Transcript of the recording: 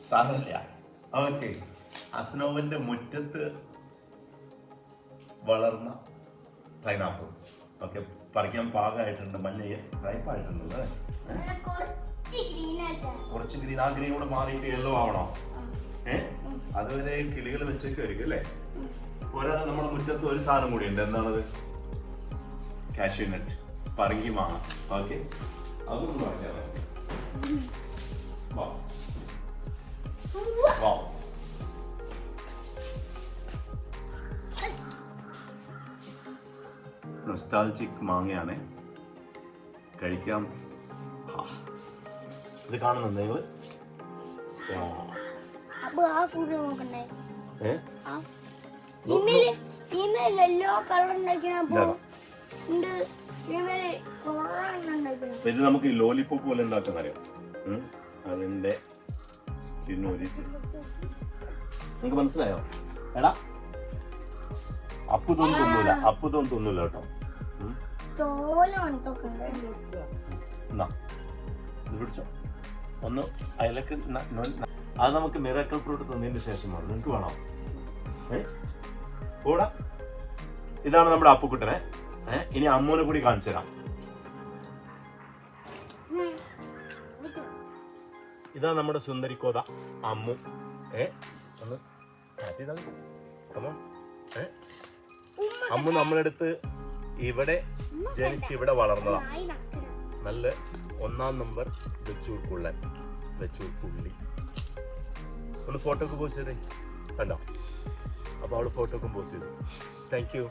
സാരമില്ല. ഓക്കെ, അസ്നോവിന്റെ മുറ്റത്ത് വളർന്ന പൈനാപ്പിൾ. ഓക്കെ, പറിക്കാൻ പാകമായിട്ടുണ്ട്. മഞ്ഞ റൈപ്പായിട്ടുണ്ട്. കുറച്ച് ഗ്രീൻ. ആ ഗ്രീൻ കൂടെ മാറിയിട്ട് യെല്ലോ ആവണോ? അതുവരെ കിളികൾ വെച്ചേക്കുമായിരിക്കും അല്ലേ? പോരാതെ നമ്മുടെ മുറ്റത്ത് ഒരു സാധനം കൂടി ഉണ്ട്. എന്താണത്? കാഷ്യൂ നട്ട്, പറങ്കി മാങ്ങ. ഓക്കെ, അതൊന്നും പറിക്കാതെ നൊസ്റ്റാൾജിക് മാങ്ങയാണ്, കഴിക്കാം. ഇത് കാണുന്നുണ്ട് നിങ്ങള്? ഇത് നമുക്ക് ലോലിപോപ്പ് പോലെ ഉണ്ടാക്കാൻ അറിയാം. അതിന്റെ സ്കിൻ നിങ്ങക്ക് മനസ്സിലായോ? എടാ, അപ്പുതൊന്നും തിന്നൂല കേട്ടോ. പിടിച്ചോ ഒന്ന് അയലക്ക്. അത് നമുക്ക് മിറാക്കിൾ ഫ്രൂട്ട് തിന്നതിന് ശേഷമാണ്. നിങ്ങക്ക് വേണോ? കൂടാ, ഇതാണ് നമ്മുടെ അപ്പുക്കുട്ടനെ. ഇനി അമ്മൂനെ കൂടി കാണിച്ചു തരാം. ഇതാ നമ്മുടെ സുന്ദരിക്കോത അമ്മു. ഒന്ന് അമ്മു നമ്മളെടുത്ത് ഇവിടെ ജനിച്ച് ഇവിടെ വളർന്നതാ. നല്ല 1ാം നമ്പർ വെച്ചൂർ പുള്ളി. ഒന്ന് ഫോട്ടോക്ക് പോസ്റ്റ് ചെയ്തേ, കണ്ടോ? അപ്പൊ അവള് ഫോട്ടോക്കും പോസ്റ്റ് ചെയ്തു. Thank you.